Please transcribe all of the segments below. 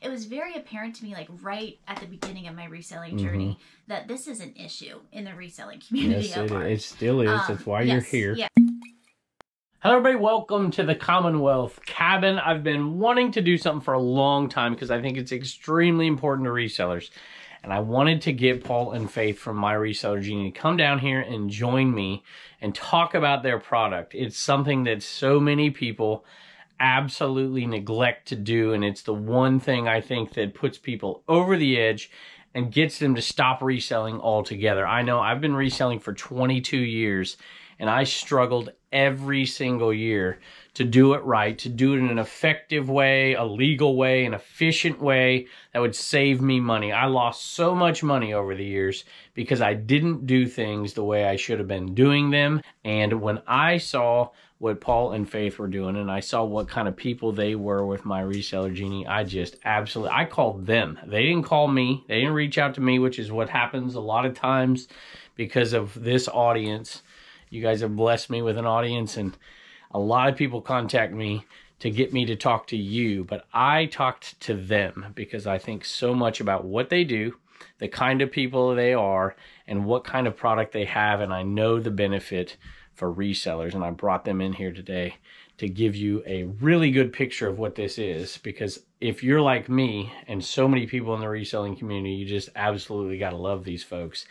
It was very apparent to me, like right at the beginning of my reselling journey, that this is an issue in the reselling community. Yes, it still is. That's why you're here. Yeah. Hello, everybody. Welcome to the Commonwealth cabin. I've been wanting to do something for a long time because I think it's extremely important to resellers. And I wanted to get Paul and Faith from My Reseller Genie to come down here and join me and talk about their product. It's something that so many people absolutely neglect to do, and it's the one thing I think that puts people over the edge and gets them to stop reselling altogether. I know I've been reselling for 22 years, and I struggled every single year to do it right, to do it in an effective way, a legal way, an efficient way that would save me money. I lost so much money over the years because I didn't do things the way I should have been doing them. And when I saw what Paul and Faith were doing, and I saw what kind of people they were with My Reseller Genie, I just absolutely, I called them. They didn't call me. They didn't reach out to me, which is what happens a lot of times because of this audience. You guys have blessed me with an audience, and a lot of people contact me to get me to talk to you, but I talked to them because I think so much about what they do, the kind of people they are, and what kind of product they have, and I know the benefit for resellers, and I brought them in here today to give you a really good picture of what this is, because if you're like me and so many people in the reselling community, you just absolutely got to love these folks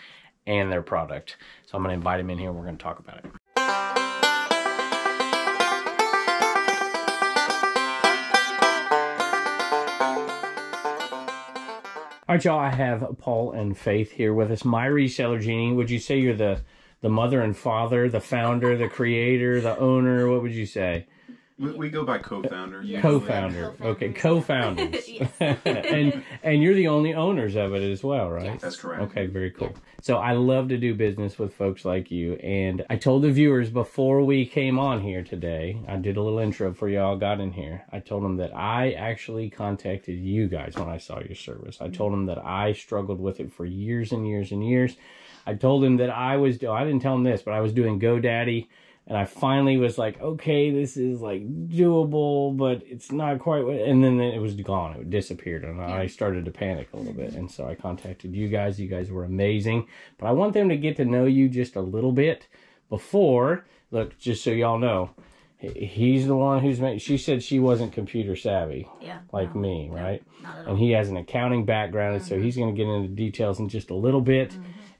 and their product. So I'm going to invite them in here and we're going to talk about it. All right, y'all, I have Paul and Faith here with us. My Reseller Genie, would you say you're the mother and father, the founder, the creator, the owner? What would you say? We go by co-founder. Yes. Co-founder. Okay, co-founders. and you're the only owners of it as well, right? Yes. That's correct. Okay, very cool. So I love to do business with folks like you. And I told the viewers before we came on here today, I did a little intro for y'all got in here. I told them that I actually contacted you guys when I saw your service. I told them that I struggled with it for years and years and years. I told him that I didn't tell him this, but I was doing GoDaddy, and I finally was like, okay, this is like doable, but it's not quite, and then it was gone. It disappeared, and I started to panic a little bit, and so I contacted you guys. You guys were amazing, but I want them to get to know you just a little bit before, look, just so y'all know, he's the one who's made, she said she wasn't computer savvy, like me, right? Not at all. And he has an accounting background, and so he's going to get into details in just a little bit.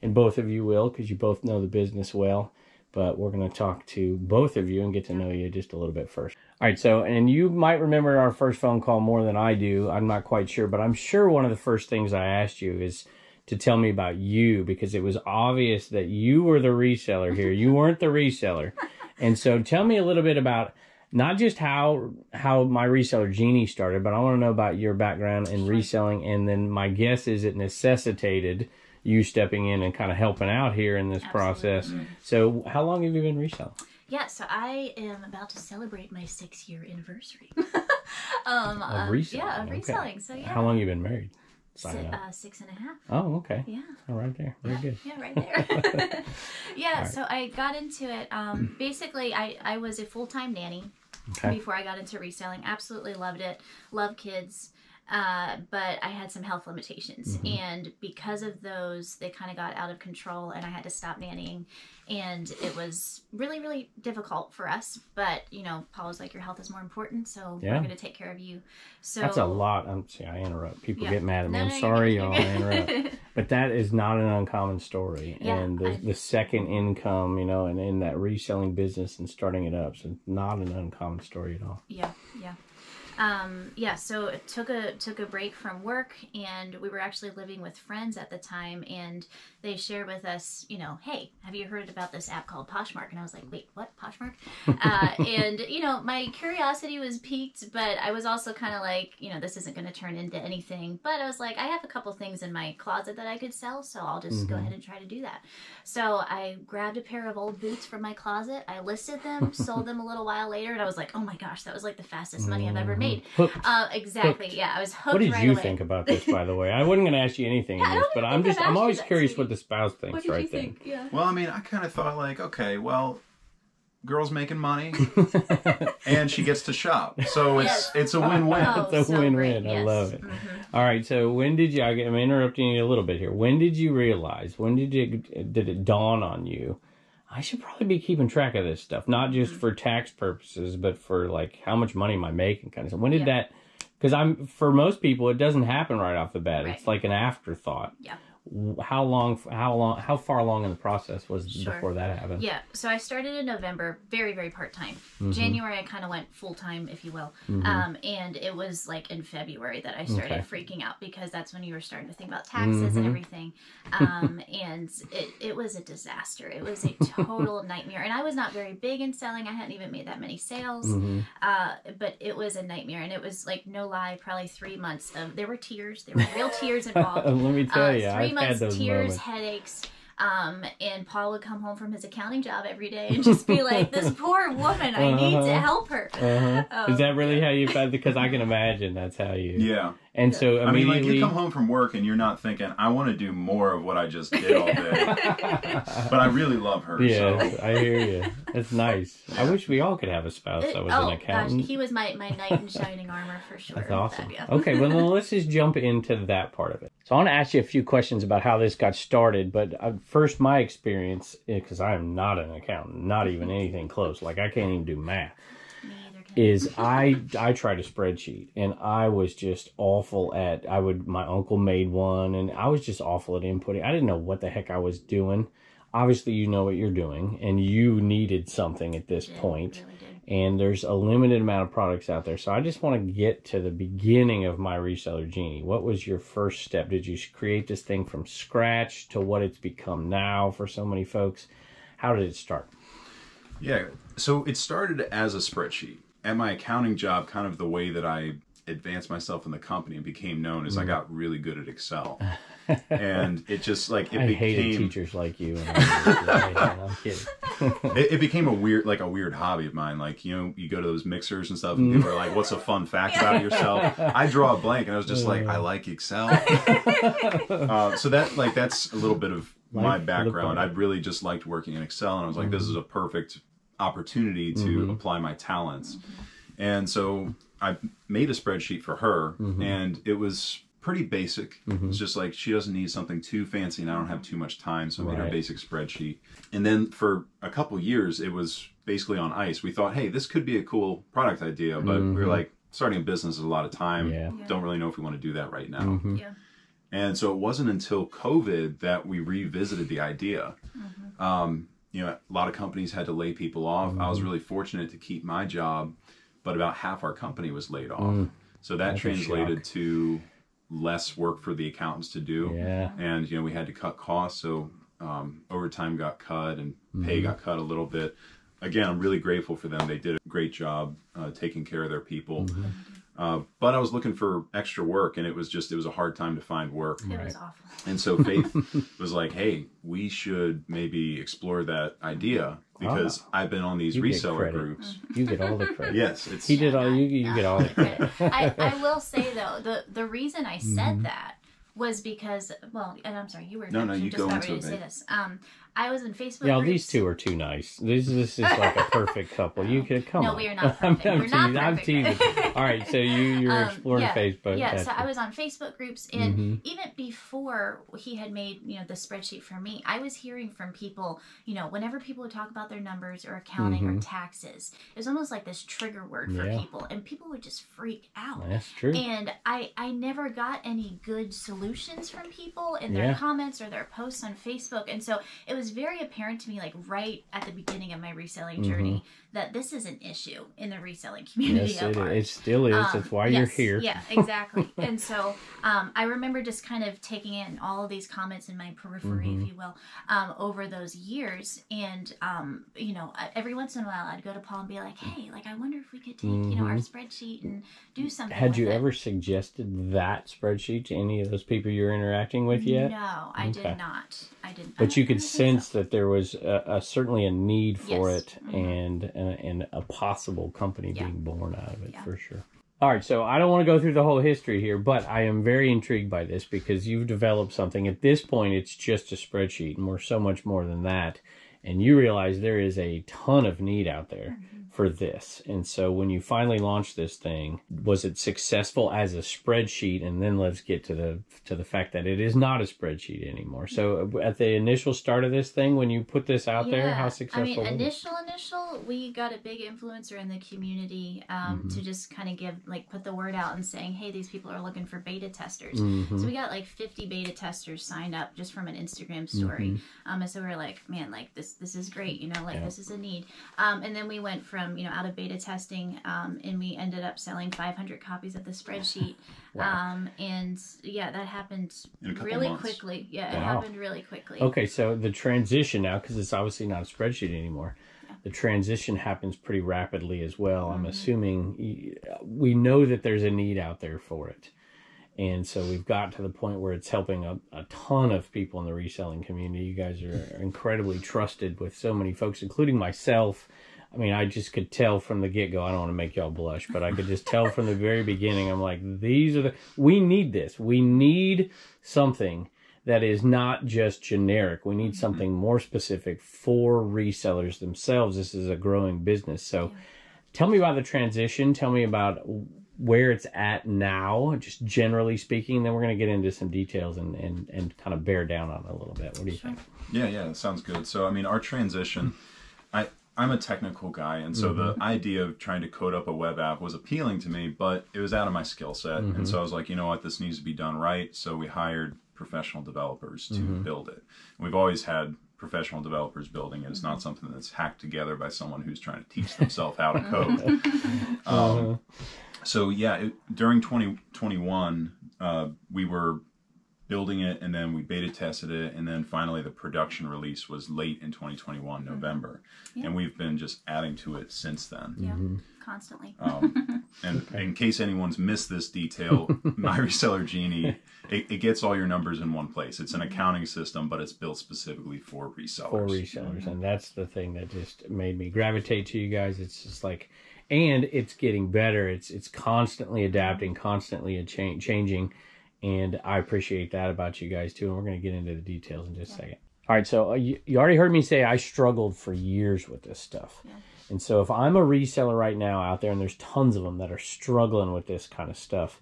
And both of you will, because you both know the business well. But we're going to talk to both of you and get to know you just a little bit first. All right, so, and you might remember our first phone call more than I do. I'm not quite sure, but I'm sure one of the first things I asked you is to tell me about you, because it was obvious that you were the reseller here. You weren't the reseller. And so tell me a little bit about not just how My Reseller Genie started, but I want to know about your background in reselling. And then my guess is it necessitated you stepping in and kind of helping out here in this process. So how long have you been reselling? Yeah, so I am about to celebrate my 6-year anniversary. Of reselling? Yeah, of reselling. Okay. So yeah. How long have you been married? 6.5. Oh, okay. Yeah. Oh, right there. Very good. Yeah, right there. Yeah, right. So I got into it. Basically, I was a full-time nanny before I got into reselling. Absolutely loved it. Love kids. But I had some health limitations, and because of those, they kind of got out of control, and I had to stop nannying, and it was really, really difficult for us. But you know, Paul was like, "Your health is more important, so we're going to take care of you." So that's a lot. I interrupt. People get mad at me. No, I'm sorry, y'all. I interrupt. But that is not an uncommon story, and the second income, you know, and in that reselling business and starting it up, so not an uncommon story at all. Yeah. So it took a break from work, and we were actually living with friends at the time, and they shared with us, you know, hey, have you heard about this app called Poshmark? And I was like, wait, what? Poshmark? And, you know, my curiosity was piqued, but I was also kind of like, you know, this isn't going to turn into anything. But I was like, I have a couple things in my closet that I could sell, so I'll just go ahead and try to do that. So I grabbed a pair of old boots from my closet. I listed them, sold them a little while later, and I was like, oh my gosh, that was like the fastest money I've ever made. Exactly. Hooked. Yeah, I was hooked. What did you think about this, by the way? I wasn't going to ask you anything in this, but I'm always curious what the spouse thinks right then. Yeah. Well, I mean, I kind of thought like, okay, well, girl's making money, and she gets to shop. So Yes. it's a win-win. Oh, It's a so win-win. great, I yes. love it. Mhm. All right, so when did you, I'm interrupting you a little bit here. When did you realize, did it dawn on you, I should probably be keeping track of this stuff, not just for tax purposes, but for like how much money am I making kind of stuff. When did that, because for most people, it doesn't happen right off the bat. Right. It's like an afterthought. Yeah. How far along in the process was before that happened? Yeah, so I started in November, very, very part-time. January, I kind of went full-time, if you will. And it was like in February that I started freaking out because that's when you were starting to think about taxes and everything. And it was a disaster. It was a total nightmare. And I was not very big in selling. I hadn't even made that many sales. But it was a nightmare. And it was like, no lie, probably 3 months of, there were tears. There were real tears involved. Let me tell you, 3 I've months, had those tears, moments. headaches. And Paul would come home from his accounting job every day and just be like, this poor woman, I need to help her. Is that really how you felt? Because I can imagine that's how you... Yeah. And so I mean, immediately... like, you come home from work and you're not thinking, I want to do more of what I just did all day. But I really love her. Yeah, So. I hear you. That's nice. I wish we all could have a spouse that was an accountant. Gosh, he was my knight in shining armor for sure. That's awesome. Yeah. Okay, well, then let's just jump into that part of it. So I want to ask you a few questions about how this got started, but first, my experience, because I am not an accountant, not even anything close. Like, I can't even do math. Me either, Ken. Is I tried a spreadsheet, and I was just awful at, my uncle made one, and I was just awful at inputting. I didn't know what the heck I was doing. Obviously, you know what you're doing, and you needed something at this point. Really did. And there's a limited amount of products out there. So I just want to get to the beginning of my Reseller Genie. What was your first step? Did you create this thing from scratch to what it's become now for so many folks? How did it start? Yeah, so it started as a spreadsheet. At my accounting job, kind of the way that I advanced myself in the company and became known is I got really good at Excel. And it just like, it I became... hated teachers like you. And I'm kidding. It became a weird hobby of mine. Like, you know, you go to those mixers and stuff and people are like, what's a fun fact about yourself? I draw a blank and I was just like, I like Excel. So that's a little bit of my background. I really just liked working in Excel, and I was like, this is a perfect opportunity to apply my talents. And so I made a spreadsheet for her, and it was pretty basic. It's just like, she doesn't need something too fancy and I don't have too much time, so I made her a basic spreadsheet. And then for a couple years, it was basically on ice. We thought, hey, this could be a cool product idea, but we were like, starting a business is a lot of time. Don't really know if we want to do that right now. Yeah. And so it wasn't until COVID that we revisited the idea. You know, a lot of companies had to lay people off. I was really fortunate to keep my job, but about half our company was laid off. So that translated to less work for the accountants to do. And, you know, we had to cut costs. So overtime got cut and pay got cut a little bit. Again, I'm really grateful for them. They did a great job taking care of their people. But I was looking for extra work, and it was a hard time to find work. It was awful. And so Faith was like, hey, we should maybe explore that idea, because I've been on these reseller groups. You get all the credit. Yes. It's, He did all, you get all the credit. I will say, though, the reason I said that was because, well, and I'm sorry, you were you just go about into ready to it, say this. I was in Facebook Yeah, groups. these two are too nice. This is like a perfect couple. You could come on. No, we are not perfect. We're not I'm perfect. teasing. All right, so you're exploring Facebook. Yeah, That's so it. I was on Facebook groups, and even before he had made, you know, the spreadsheet for me, I was hearing from people, you know, whenever people would talk about their numbers or accounting or taxes, it was almost like this trigger word for people, and people would just freak out. That's true. And I never got any good solutions from people in their comments or their posts on Facebook, and so it was very apparent to me, like right at the beginning of my reselling journey, that this is an issue in the reselling community. Yes, it still is. That's why you're here. Yeah, exactly. And so I remember just kind of taking in all of these comments in my periphery, if you will, over those years. And, you know, every once in a while I'd go to Paul and be like, hey, like, I wonder if we could take, you know, our spreadsheet and do something Had with you it. ever suggested that spreadsheet to any of those people you're interacting with yet? No, I did not. I didn't. But you could sense so. that there was certainly a need for Yes. it, and a possible company being born out of it, for sure. All right, so I don't want to go through the whole history here, but I am very intrigued by this because you've developed something. At this point, it's just a spreadsheet, and we're so much more than that. and you realize there is a ton of need out there for this. And so when you finally launched this thing, was it successful as a spreadsheet? And then let's get to the fact that it is not a spreadsheet anymore. So at the initial start of this thing, when you put this out there, how successful was it? Initial, we got a big influencer in the community to just kind of put the word out and saying, hey, these people are looking for beta testers. So we got like 50 beta testers signed up just from an Instagram story. And so we were like, man, like this is great, this is a need. And then we went from out of beta testing, and we ended up selling 500 copies of the spreadsheet. And that happened really quickly. It happened really quickly. Okay, so the transition now, because it's obviously not a spreadsheet anymore, the transition happens pretty rapidly as well. I'm assuming we know that there's a need out there for it. And so we've got to the point where it's helping a ton of people in the reselling community. You guys are incredibly trusted with so many folks, including myself. I mean, I just could tell from the get-go. I don't want to make y'all blush, but I could just tell from the very beginning. I'm like, we need this. We need something that is not just generic. We need something more specific for resellers themselves. This is a growing business. So tell me about the transition. Tell me about where it's at now, just generally speaking. Then we're going to get into some details and kind of bear down on it a little bit. What do you think? Yeah, sounds good. So, I mean, our transition, I'm a technical guy, and so the idea of trying to code up a web app was appealing to me, but it was out of my skill set. And so I was like, you know what, this needs to be done right. So we hired professional developers to build it. And we've always had professional developers building it. It's not something that's hacked together by someone who's trying to teach themselves how to code. So during 2021, we were building it, and then we beta tested it, and then finally the production release was late in 2021, November. And we've been just adding to it since then. Constantly. And in case anyone's missed this detail, my Reseller Genie, it gets all your numbers in one place. It's an accounting system, but it's built specifically for resellers. And that's the thing that just made me gravitate to you guys. It's just like, and it's getting better. It's constantly adapting, constantly changing. And I appreciate that about you guys too. And we're going to get into the details in just a second. All right. So you already heard me say I struggled for years with this stuff. And so if I'm a reseller right now out there, and there's tons of them that are struggling with this kind of stuff,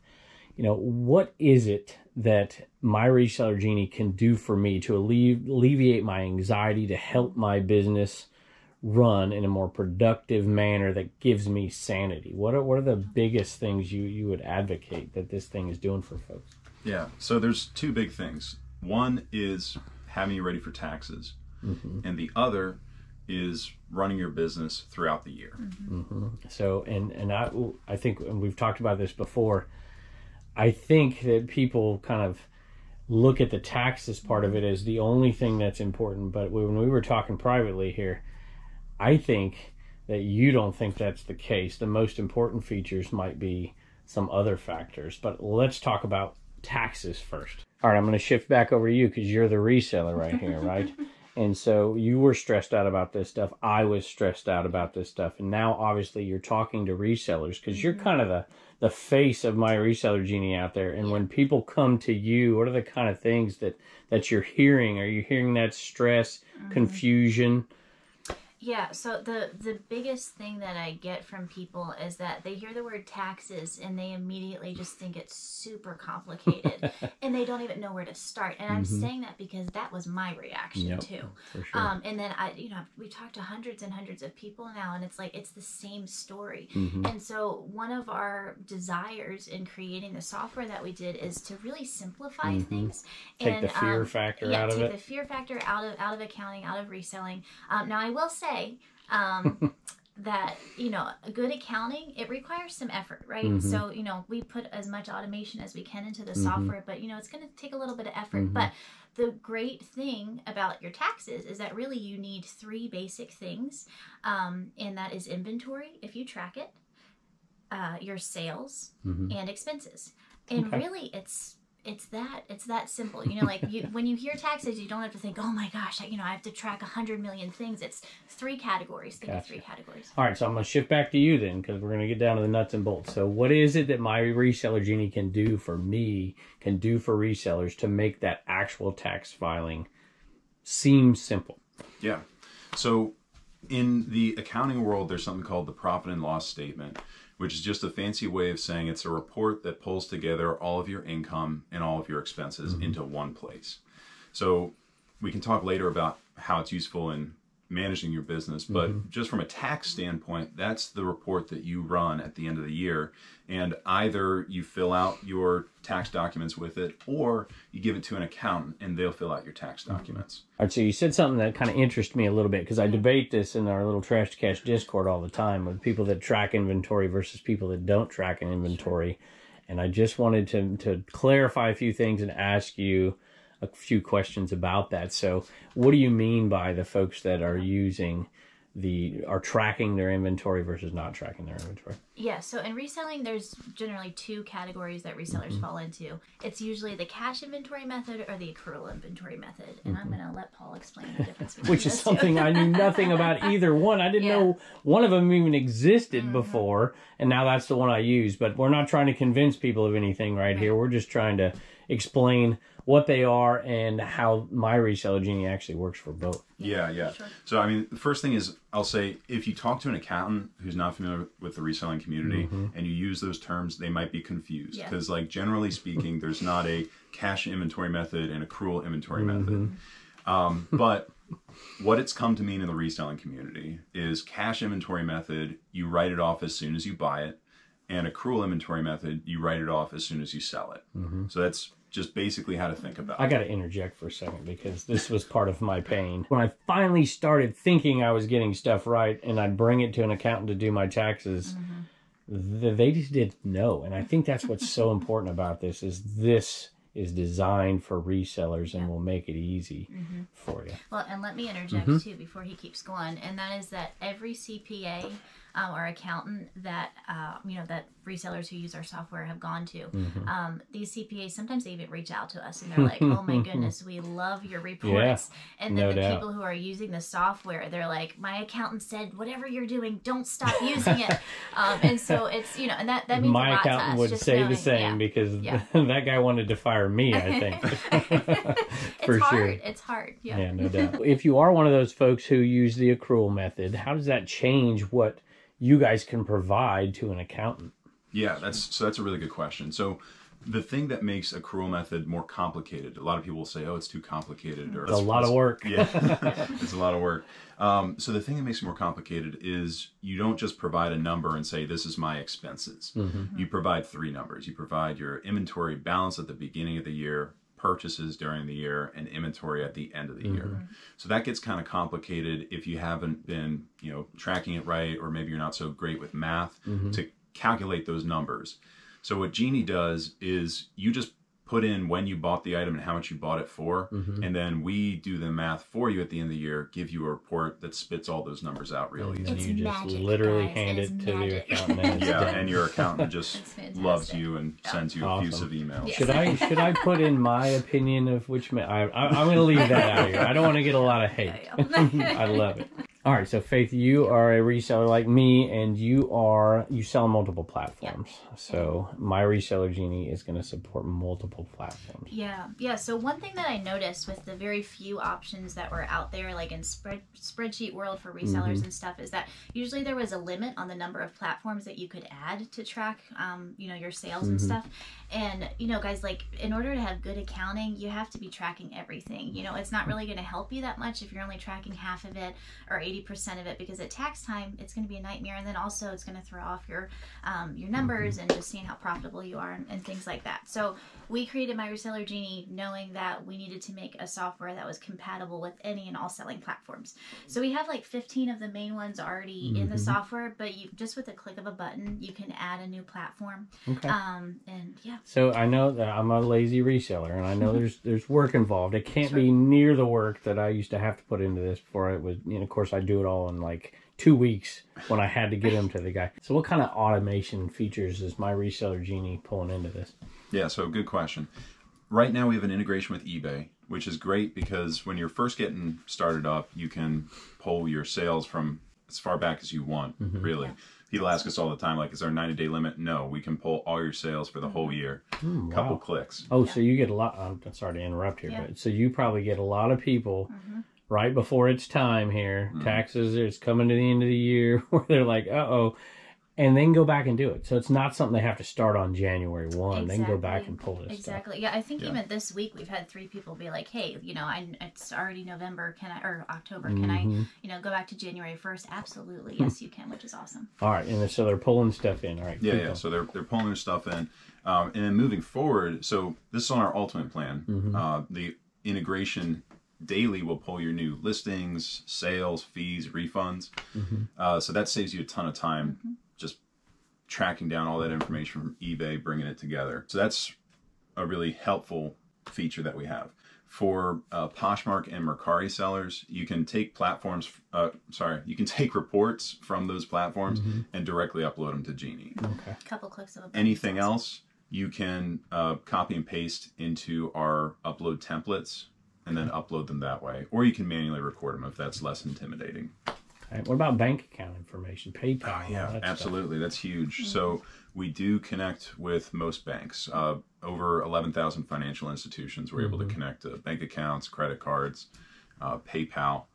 what is it that my Reseller Genie can do for me to alleviate my anxiety, to help my business run in a more productive manner that gives me sanity? What are the biggest things you would advocate that this thing is doing for folks? Yeah, so there's two big things. One is having you ready for taxes, and the other is running your business throughout the year. So, and I think, and we've talked about this before, I think that people kind of look at the taxes part of it as the only thing that's important. But when we were talking privately here, I think that you don't think that's the case. The most important features might be some other factors. But let's talk about taxes first. All right, I'm going to shift back over to you because you're the reseller right here, right? And so you were stressed out about this stuff. I was stressed out about this stuff. And now, obviously, you're talking to resellers because you're kind of the face of my Reseller Genie out there. And when people come to you, what are the kind of things that you're hearing? Are you hearing that stress, confusion? Yeah, so the biggest thing that I get from people is that they hear the word taxes and they immediately just think it's super complicated and they don't even know where to start. And I'm saying that because that was my reaction too. For sure. And then we talked to hundreds and hundreds of people now, and it's like it's the same story. And so one of our desires in creating the software that we did is to really simplify things. Take the fear factor out of it. Take the fear factor out of accounting, out of reselling. Now I will say that good accounting, it requires some effort, right? So we put as much automation as we can into the software, but it's going to take a little bit of effort. But the great thing about your taxes is that really you need three basic things, and that is inventory if you track it, your sales, and expenses. And really it's that simple. When you hear taxes, you don't have to think, oh my gosh, I have to track 100 million things. It's three categories. Think of three categories. All right, so I'm going to shift back to you then, because we're going to get down to the nuts and bolts. So what is it that my Reseller Genie can do for me, can do for resellers to make that actual tax filing seem simple? Yeah. So in the accounting world, there's something called the profit and loss statement, which is just a fancy way of saying it's a report that pulls together all of your income and all of your expenses into one place. So we can talk later about how it's useful in managing your business, but just from a tax standpoint, that's the report that you run at the end of the year. And either you fill out your tax documents with it, or you give it to an accountant and they'll fill out your tax documents. All right, so you said something that kind of interests me a little bit, because I debate this in our little Trash to Cash Discord all the time with people that track inventory versus people that don't track an inventory. And I just wanted to clarify a few things and ask you a few questions about that. So what do you mean by the folks that are are tracking their inventory versus not tracking their inventory? Yeah, so in reselling, there's generally two categories that resellers fall into. It's usually the cash inventory method or the accrual inventory method. And I'm going to let Paul explain the difference between Which is something I knew nothing about either one. I didn't know one of them even existed before, and now that's the one I use. But we're not trying to convince people of anything right here. We're just trying to explain what they are and how my Reseller Genie actually works for both. Yeah. Sure. So, I mean, the first thing is, I'll say, if you talk to an accountant who's not familiar with the reselling community and you use those terms, they might be confused. Because, like, generally speaking, there's not a cash inventory method and accrual inventory method. But what it's come to mean in the reselling community is cash inventory method, you write it off as soon as you buy it. And accrual inventory method, you write it off as soon as you sell it. So that's just basically how to think about it. I got to interject for a second, because this was part of my pain. When I finally started thinking I was getting stuff right and I'd bring it to an accountant to do my taxes, they just didn't know. And I think that's what's so important about this is designed for resellers and will make it easy for you. Well, and let me interject too before he keeps going, and that is that every CPA or accountant that that resellers who use our software have gone to, these CPAs, sometimes they even reach out to us and they're like, "Oh my goodness, we love your reports." And then the people who are using the software, they're like, "My accountant said whatever you're doing, don't stop using it." And so it's and that means my a lot accountant to us, would just say knowing, the same because that guy wanted to fire me, I think. For sure. It's hard. Yeah, no doubt. If you are one of those folks who use the accrual method, how does that change what you guys can provide to an accountant? Yeah, that's a really good question. So the thing that makes accrual method more complicated, a lot of people will say, "Oh, it's too complicated," or it's a lot of work. Yeah, it's a lot of work. So the thing that makes it more complicated is you don't just provide a number and say, "This is my expenses." You provide three numbers. You provide your inventory balance at the beginning of the year, purchases during the year, and inventory at the end of the year. So that gets kind of complicated if you haven't been, tracking it right, or maybe you're not so great with math to calculate those numbers. So what Genie does is you just put in when you bought the item and how much you bought it for, and then we do the math for you at the end of the year, give you a report that spits all those numbers out really easy. And you just literally hand it to the accountant. And your accountant just loves you and sends you effusive emails. Yes. Should I put in my opinion of which I'm going to leave that out here. I don't want to get a lot of hate. I love it. All right, so Faith, you are a reseller like me, and you sell on multiple platforms. So my Reseller Genie is going to support multiple platforms. Yeah. So one thing that I noticed with the very few options that were out there, like in spreadsheet world for resellers and stuff, is that usually there was a limit on the number of platforms that you could add to track, your sales and stuff. And guys, like, in order to have good accounting, you have to be tracking everything. It's not really going to help you that much if you're only tracking half of it or 80% of it, because at tax time it's going to be a nightmare, and then also it's going to throw off your numbers and just seeing how profitable you are and things like that. So we created my Reseller Genie knowing that we needed to make a software that was compatible with any and all selling platforms. So we have like 15 of the main ones already in the software, but you just with a click of a button you can add a new platform. Okay. And yeah. So I know that I'm a lazy reseller, and I know there's work involved. It can't be near the work that I used to have to put into this before it was. Of course, I do it all in like 2 weeks when I had to get them to the guy. So what kind of automation features is my Reseller Genie pulling into this? Yeah, so good question. Right now we have an integration with eBay, which is great because when you're first getting started up, you can pull your sales from as far back as you want, really. People ask us all the time, like, is there a 90-day limit? No, we can pull all your sales for the whole year. Couple clicks. Oh, so you get a lot, I'm sorry to interrupt here, but so you probably get a lot of people right before it's time here. Taxes, it's coming to the end of the year where they're like, uh-oh. And then go back and do it. So it's not something they have to start on January 1. They can go back and pull this stuff. Yeah, I think even this week we've had 3 people be like, hey, it's already November, or October, can I, go back to January 1st? Absolutely. Yes, you can, which is awesome. All right, and so they're pulling stuff in, all right? Yeah, so they're pulling their stuff in. And then moving forward, so this is on our ultimate plan. The integration daily will pull your new listings, sales, fees, refunds. So that saves you a ton of time. Just tracking down all that information from eBay, bringing it together. So that's a really helpful feature that we have. For Poshmark and Mercari sellers, you can take you can take reports from those platforms and directly upload them to Genie. Okay. Couple clicks of a button. Anything else, you can copy and paste into our upload templates and then upload them that way. Or you can manually record them if that's less intimidating. Right. What about bank account information, PayPal? Yeah, absolutely. That's huge. So we do connect with most banks. Over 11,000 financial institutions. We're able to connect to bank accounts, credit cards, PayPal.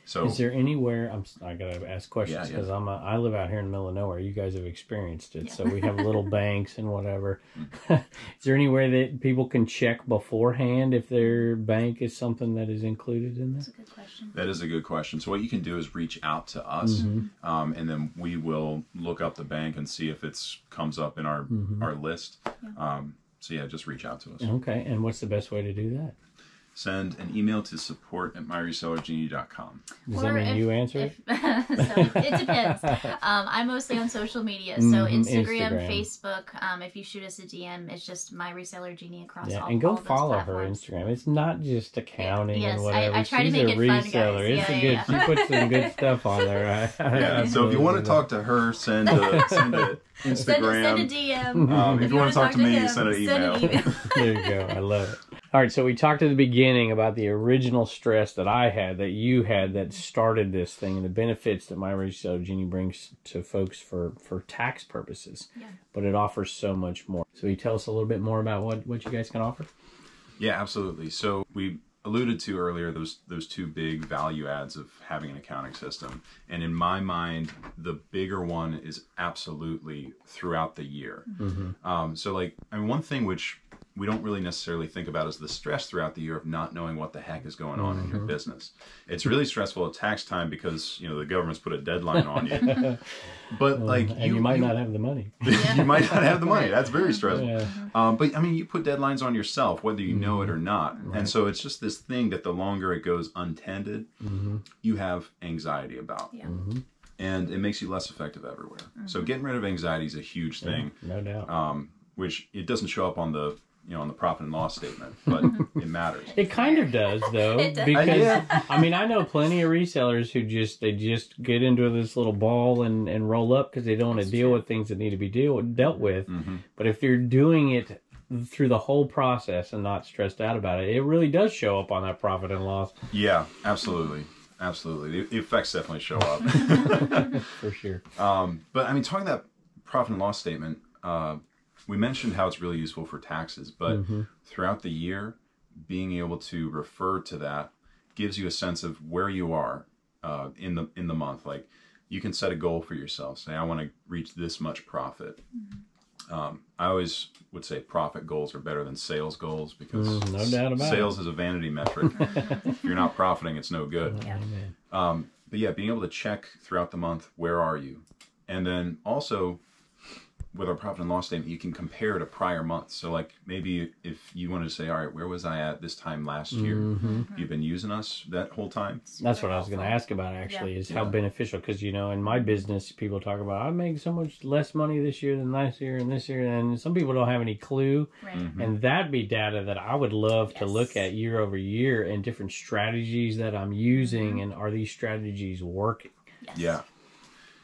So is there anywhere, I gotta ask questions because I live out here in the middle of nowhere. You guys have experienced it, so we have little banks and whatever. Is there anywhere that people can check beforehand if their bank is something that is included in this? That's a good question. That is a good question. So what you can do is reach out to us, and then we will look up the bank and see if it comes up in our list. So yeah, just reach out to us. Okay, and what's the best way to do that? Send an email to support@myresellergenie.com. Does that mean you answer it? So it depends. I'm mostly on social media, so Instagram, Facebook. If you shoot us a DM, it's just My Reseller Genie across all. And go all of follow those her platforms. Instagram. It's not just accounting Yes, and whatever. I try She's to make a it fun, reseller. guys. It's good. She puts some good stuff on there. Yeah. So if you want to talk to her, send a Instagram. Send a DM. If you want to talk to me, send an email. There you go. I love it. All right, so we talked at the beginning about the original stress that I had, that you had, that started this thing, and the benefits that My Reseller Genie brings to folks for tax purposes. Yeah. But it offers so much more. So you tell us a little bit more about what you guys can offer? Yeah, absolutely. So we alluded to earlier those 2 big value adds of having an accounting system. And in my mind, the bigger one is absolutely throughout the year. So one thing which we don't really necessarily think about is the stress throughout the year of not knowing what the heck is going on in your business. It's really stressful at tax time because, the government's put a deadline on you. But you might not have the money. You might not have the money. That's very stressful. Yeah. But I mean, you put deadlines on yourself, whether you know it or not. Right. And so it's just this thing that the longer it goes untended, you have anxiety about. Yeah. And it makes you less effective everywhere. So getting rid of anxiety is a huge thing. No doubt. Which it doesn't show up on the on the profit and loss statement, but it matters. It kind of does, though, because I mean, I know plenty of resellers who just get into this little ball and roll up because they don't want to deal with things that need to be dealt with. But if you're doing it through the whole process and not stressed out about it, it really does show up on that profit and loss. Yeah, absolutely. Absolutely. The effects definitely show up. For sure. But I mean, talking that profit and loss statement, we mentioned how it's really useful for taxes, but throughout the year, being able to refer to that gives you a sense of where you are in the month. Like, you can set a goal for yourself. Say, I want to reach this much profit. I always would say profit goals are better than sales goals because no doubt about sales is a vanity metric. If you're not profiting, it's no good. Yeah. But yeah, being able to check throughout the month, where are you? And then also, with our profit and loss statement, you can compare to prior months. So like maybe if you wanted to say, all right, where was I at this time last year? You've been using us that whole time? That's what I was going to ask about, actually, is how beneficial. Because, in my business, people talk about, I make so much less money this year than last year and this year. And some people don't have any clue. Right. And that'd be data that I would love to look at year over year and different strategies that I'm using. And are these strategies working? Yes. Yeah.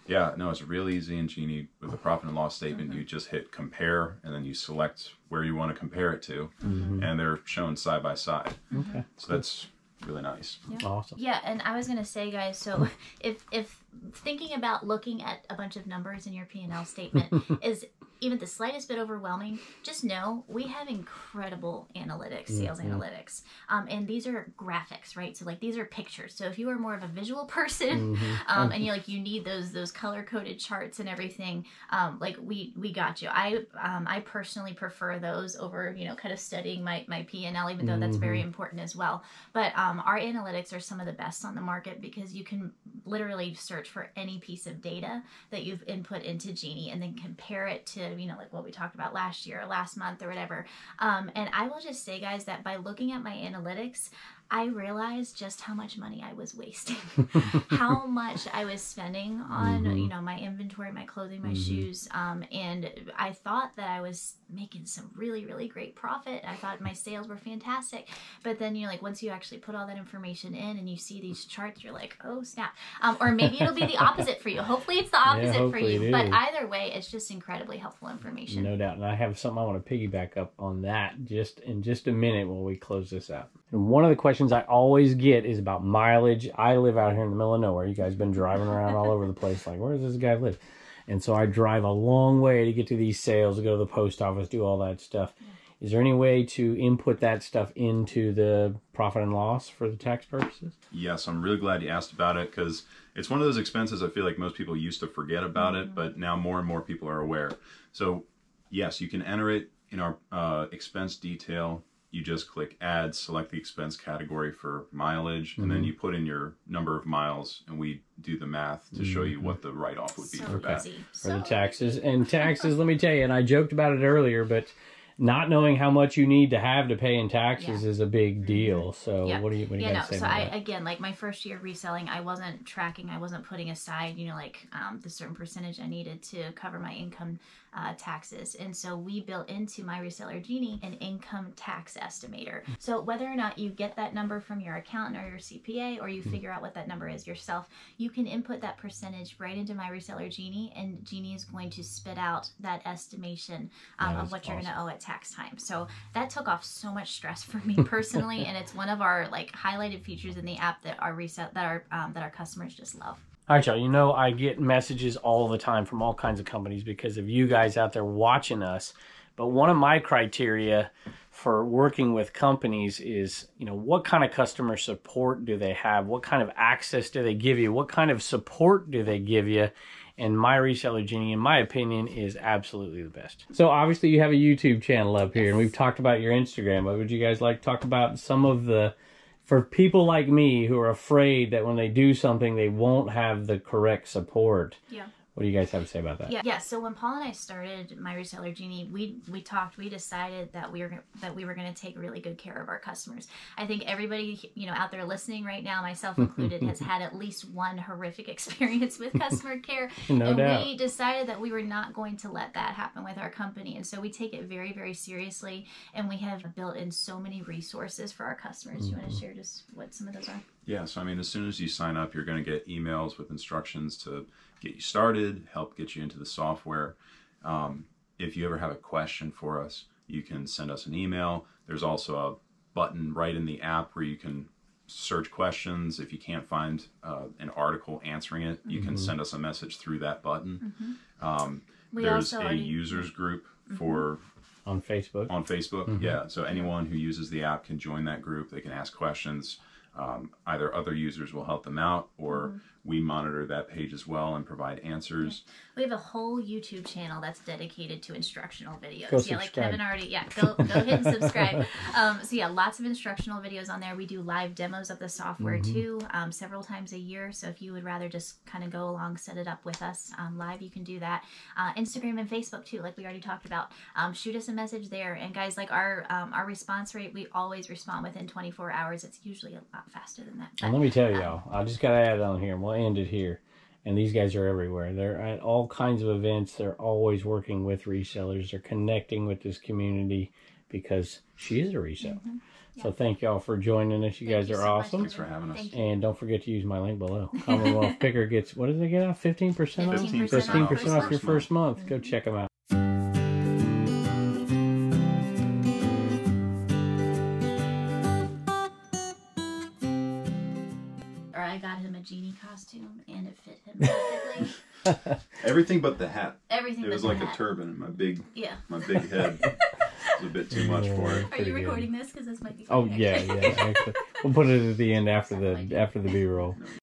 Yeah, no, it's real easy in Genie. With the profit and loss statement, you just hit compare, and then you select where you want to compare it to, and they're shown side by side. Okay. So that's really nice. Yeah. Awesome. Yeah, and I was going to say, guys, so if thinking about looking at a bunch of numbers in your P&L statement is even the slightest bit overwhelming, just know we have incredible analytics, sales analytics. And these are graphics, right? So like these are pictures. So if you are more of a visual person and you need those color coded charts and everything, like we got you. I personally prefer those over, kind of studying my P&L, even though that's very important as well. But our analytics are some of the best on the market because you can literally search for any piece of data that you've input into Genie and then compare it to, like what we talked about last year or last month or whatever. And I will just say, guys, that by looking at my analytics, I realized just how much money I was wasting, how much I was spending on, my inventory, my clothing, my shoes. And I thought that I was making some really, really great profit. I thought my sales were fantastic. But then, once you actually put all that information in and you see these charts, you're like, oh, snap. Or maybe it'll be the opposite for you. Hopefully it's the opposite for you. But either way, it's just incredibly helpful information. No doubt. And I have something I want to piggyback up on that in just a minute when we close this out. And one of the questions I always get is about mileage. I live out here in the middle of nowhere. You guys been driving around all over the place. Like, where does this guy live? And so I drive a long way to get to these sales, to go to the post office, do all that stuff. Is there any way to input that stuff into the profit and loss for the tax purposes? Yes, I'm really glad you asked about it because it's one of those expenses I feel like most people used to forget about it, but now more and more people are aware. So yes, you can enter it in our expense detail. You just click add, select the expense category for mileage, and then you put in your number of miles, and we do the math to show you what the write-off would be for that. For the taxes. And taxes, let me tell you, and I joked about it earlier, but not knowing how much you need to have to pay in taxes is a big deal. So what do you guys say about that? Again, like my first year reselling, I wasn't tracking, I wasn't putting aside, the certain percentage I needed to cover my income taxes. And so we built into my Reseller Genie an income tax estimator. So whether or not you get that number from your accountant or your CPA, or you figure out what that number is yourself, you can input that percentage right into my Reseller Genie, and Genie is going to spit out that estimation of what you're going to owe at tax time. So that took off so much stress for me personally, and it's one of our highlighted features in the app that our customers just love. All right, y'all, I get messages all the time from all kinds of companies because of you guys out there watching us. But one of my criteria for working with companies is, what kind of customer support do they have? What kind of access do they give you? What kind of support do they give you? And my Reseller Genie, in my opinion, is absolutely the best. So obviously you have a YouTube channel up here, and we've talked about your Instagram. But would you guys like to talk about some of for people like me who are afraid that when they do something, they won't have the correct support? Yeah. What do you guys have to say about that? Yeah. So when Paul and I started my Reseller Genie, we decided that we were going to take really good care of our customers. I think everybody, out there listening right now, myself included, has had at least one horrific experience with customer care. No doubt. We decided that we were not going to let that happen with our company. And so we take it very, very seriously, and we have built in so many resources for our customers. Do you want to share just what some of those are? Yeah, so as soon as you sign up, you're going to get emails with instructions to get you started, help get you into the software. If you ever have a question for us, you can send us an email. There's also a button right in the app where you can search questions. If you can't find an article answering it, you can send us a message through that button. There's a users group on Facebook. Yeah, so anyone who uses the app can join that group. They can ask questions. Either other users will help them out, or we monitor that page as well and provide answers. Yeah. We have a whole YouTube channel that's dedicated to instructional videos. Go subscribe. Like Kevin already, go hit and subscribe. Lots of instructional videos on there. We do live demos of the software too, several times a year. So if you would rather just kind of go along, set it up with us live, you can do that. Instagram and Facebook too, like we already talked about. Shoot us a message there. And guys, our response rate, we always respond within 24 hours. It's usually a lot faster than that. And let me tell y'all, I just got to add it on here, and we'll end it here. And these guys are everywhere. They're at all kinds of events. They're always working with resellers. They're connecting with this community because she is a reseller. So thank y'all for joining us. You guys are awesome. Thanks for having us. And don't forget to use my link below. Commonwealth Picker gets, what does they get off? 15% off? 15% off your first month. Go check them out. I got him a genie costume, and it fit him perfectly. Everything but the hat. everything. It was but like the a hat. turban in my big Yeah. head. It was a bit too much for it. Are Pretty you good. recording this? Because this might be Oh funny, yeah, actually. yeah. Actually, we'll put it at the end after the B-roll.